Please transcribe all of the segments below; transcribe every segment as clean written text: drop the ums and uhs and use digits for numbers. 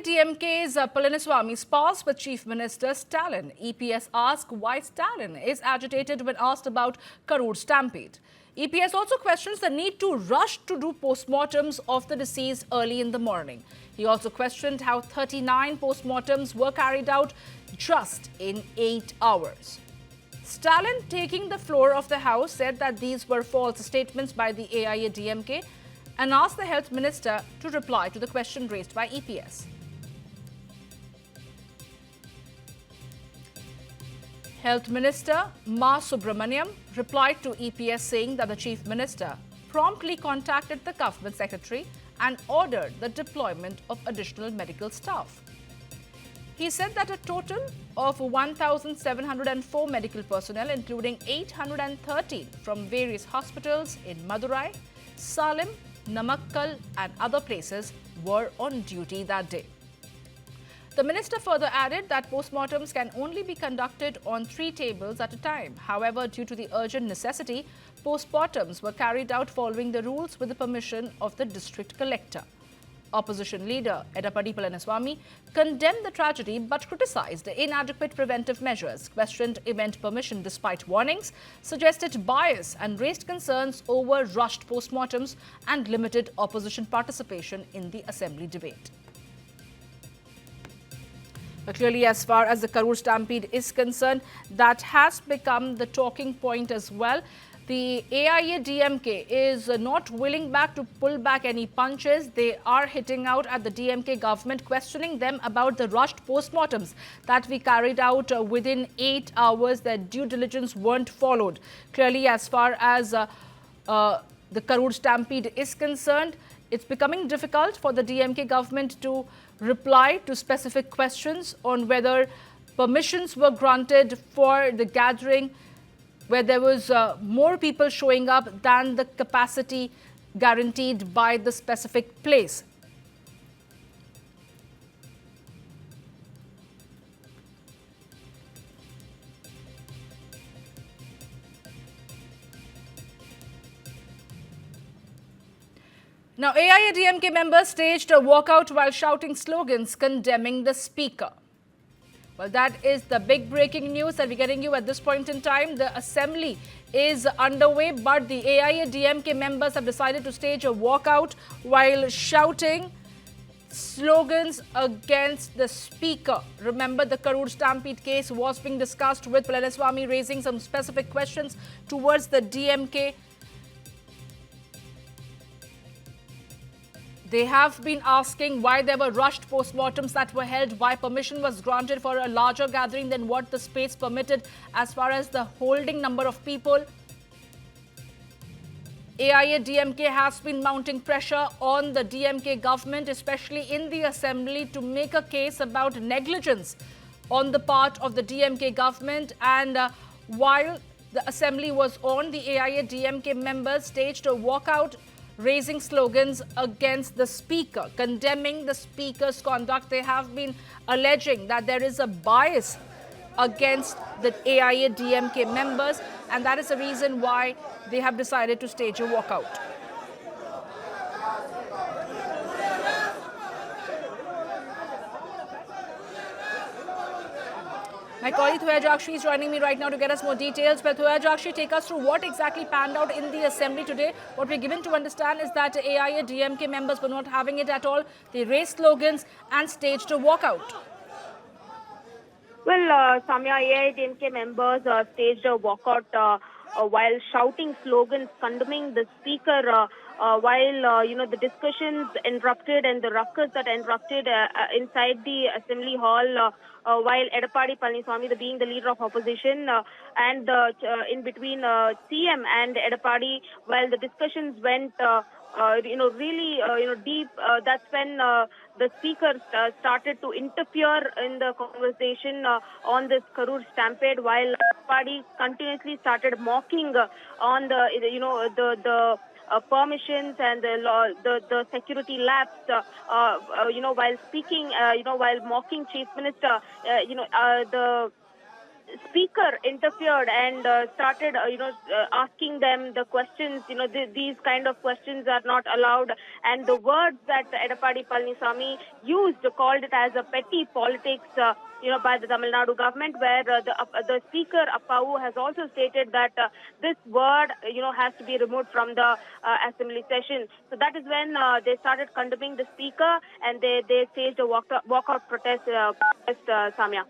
AIADMK's Palaniswami spars with Chief Minister Stalin. EPS asks why Stalin is agitated when asked about Karur Stampede. EPS also questions the need to rush to do postmortems of the deceased early in the morning. He also questioned how 39 postmortems were carried out just in 8 hours. Stalin, taking the floor of the House, said that these were false statements by the AIADMK and asked the Health Minister to reply to the question raised by EPS. Health Minister Subramaniam replied to EPS saying that the Chief Minister promptly contacted the Government Secretary and ordered the deployment of additional medical staff. He said that a total of 1,704 medical personnel, including 813 from various hospitals in Madurai, Salem, Namakkal and other places, were on duty that day. The minister further added that postmortems can only be conducted on 3 tables at a time. However, due to the urgent necessity, postmortems were carried out following the rules with the permission of the district collector. Opposition leader Edappadi Palaniswami condemned the tragedy but criticized the inadequate preventive measures, questioned event permission despite warnings, suggested bias and raised concerns over rushed postmortems and limited opposition participation in the assembly debate. But clearly, as far as the Karur Stampede is concerned, that has become the talking point as well. The AIADMK is not willing back to pull back any punches. They are hitting out at the DMK government, questioning them about the rushed postmortems that we carried out within 8 hours. Their due diligence weren't followed. Clearly, as far as the Karur Stampede is concerned, it's becoming difficult for the DMK government to reply to specific questions on whether permissions were granted for the gathering, where there was more people showing up than the capacity guaranteed by the specific place. Now, AIADMK members staged a walkout while shouting slogans condemning the speaker. Well, that is the big breaking news that we're getting you at this point in time. The assembly is underway, but the AIADMK members have decided to stage a walkout while shouting slogans against the speaker. Remember, the Karur Stampede case was being discussed with Palaniswami raising some specific questions towards the DMK. They have been asking why there were rushed postmortems that were held, why permission was granted for a larger gathering than what the space permitted as far as the holding number of people. AIADMK has been mounting pressure on the DMK government, especially in the assembly, to make a case about negligence on the part of the DMK government. And while the assembly was on, the AIADMK members staged a walkout raising slogans against the speaker, condemning the speaker's conduct. They have been alleging that there is a bias against the AIADMK members, and that is the reason why they have decided to stage a walkout. My colleague Thoya Jakshi is joining me right now to get us more details. But Thoya Jakshi, take us through what exactly panned out in the assembly today. What we're given to understand is that AIADMK members were not having it at all. They raised slogans and staged a walkout. Well, Samya, AIADMK members staged a walkout while shouting slogans condemning the speaker while, the discussions interrupted and the ruckus that interrupted inside the assembly hall while Edappadi Palaniswami, being the leader of opposition, and in between CM and Edappadi, while the discussions went really deep, that's when the speaker started to interfere in the conversation on this Karur Stampede, while Edappadi continuously started mocking on the permissions and the security lapse, while speaking, while mocking Chief Minister, speaker interfered and started, asking them the questions. These kind of questions are not allowed. And the words that Edappadi Palaniswami used called it as a petty politics, by the Tamil Nadu government, where the speaker, Appavu, has also stated that this word, has to be removed from the assembly session. So that is when they started condemning the speaker and they staged a walkout protest, Samya.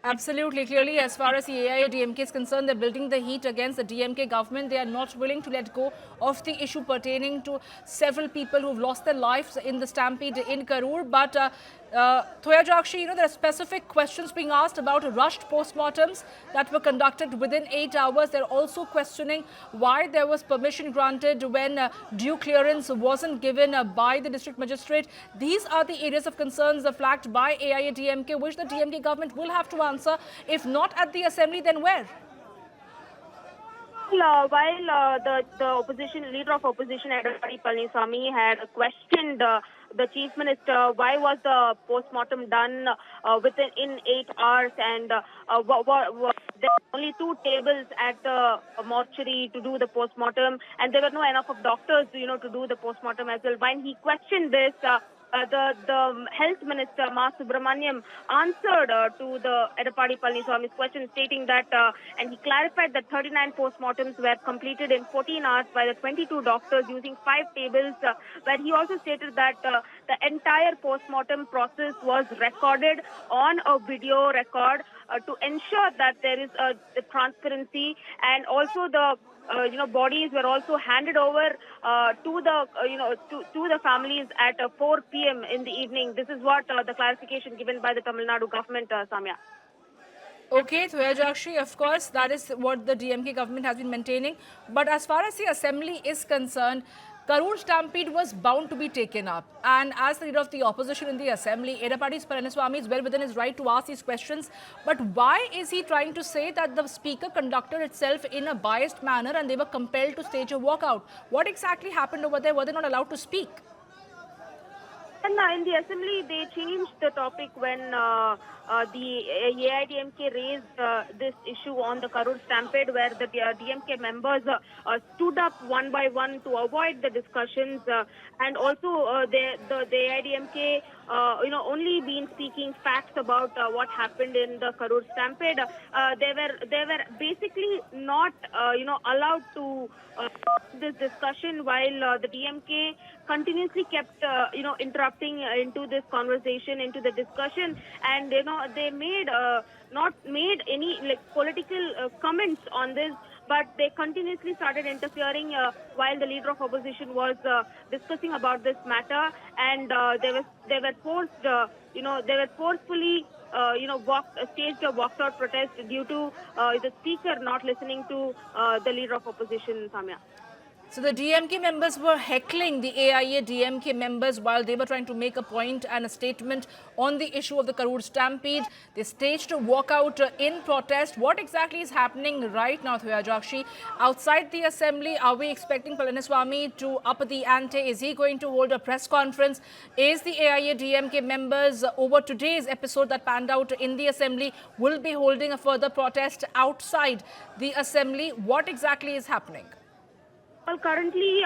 Absolutely. Clearly, as far as the AIADMK is concerned, they're building the heat against the DMK government. They are not willing to let go of the issue pertaining to several people who've lost their lives in the stampede in Karur. But Thoya Jakshi, there are specific questions being asked about rushed postmortems that were conducted within 8 hours. They're also questioning why there was permission granted when due clearance wasn't given by the district magistrate. These are the areas of concerns flagged by AIADMK, which the DMK government will have to answer. If not at the assembly, then where? While the opposition leader of opposition, Edappadi Palaniswamy, had questioned the chief minister why was the postmortem done in 8 hours, and there were only 2 tables at the mortuary to do the postmortem, and there were no enough of doctors to do the postmortem as well. When he questioned this, the health minister, Subramaniam, answered to the Edappadi Palaniswamy's question, stating that, and he clarified that 39 postmortems were completed in 14 hours by the 22 doctors using 5 tables, where he also stated that the entire postmortem process was recorded on a video record to ensure that there is a transparency, and also the bodies were also handed over to the families at 4 p.m. in the evening. This is what the clarification given by the Tamil Nadu government, Samya. Okay, Thoya Jakshi, of course, that is what the DMK government has been maintaining. But as far as the assembly is concerned, Karur Stampede was bound to be taken up. And as the leader of the opposition in the assembly, Edappadi Palaniswamy is well within his right to ask these questions. But why is he trying to say that the speaker conducted itself in a biased manner and they were compelled to stage a walkout? What exactly happened over there? Were they not allowed to speak? And in the assembly, they changed the topic when the AIADMK raised this issue on the Karur Stampede, where the DMK members stood up one by one to avoid the discussions, and also the AIADMK only been speaking facts about what happened in the Karur Stampede. They were basically not allowed to this discussion, while the DMK continuously kept interrupting into this conversation, into the discussion, and they made not made any political comments on this, but they continuously started interfering while the leader of opposition was discussing about this matter, and they were forced they were forcefully staged a walked out protest due to the speaker not listening to the leader of opposition, Samya. So the DMK members were heckling the AIADMK members while they were trying to make a point and a statement on the issue of the Karur Stampede. They staged a walkout in protest. What exactly is happening right now, Thoya Jakshi? Outside the assembly, are we expecting Palaniswamy to up the ante? Is he going to hold a press conference? Is the AIADMK members, over today's episode that panned out in the assembly, will be holding a further protest outside the assembly? What exactly is happening? Well, currently,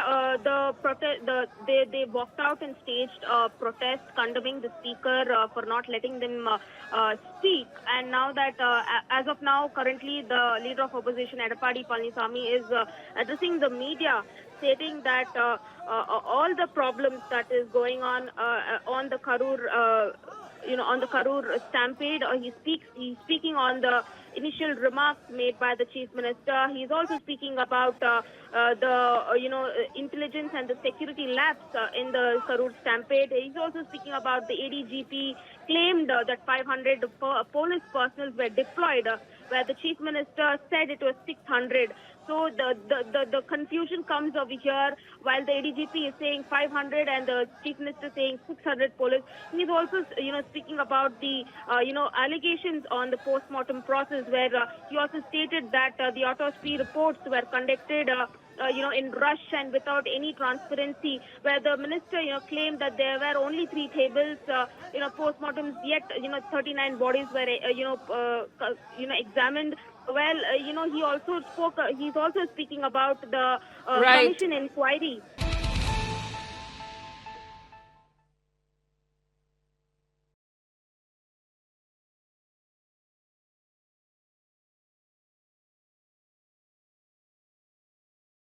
they walked out and staged a protest condemning the speaker for not letting them speak. And now that, as of now, currently the leader of opposition, Edappadi Palaniswamy, is addressing the media, stating that all the problems that is going on the Karur, on the Karur Stampede, he's speaking on the initial remarks made by the chief minister. He's also speaking about the intelligence and the security lapse in the Karur Stampede. He's also speaking about the ADGP claimed that 500 police personnel were deployed, where the chief minister said it was 600. So the confusion comes over here, while the ADGP is saying 500 and the chief minister saying 600 police. He's also speaking about the allegations on the post-mortem process, where he also stated that the autopsy reports were conducted in rush and without any transparency, where the minister, claimed that there were only 3 tables, postmortems, yet, 39 bodies were, examined. Well, he also spoke, he's also speaking about the Right. commission inquiry.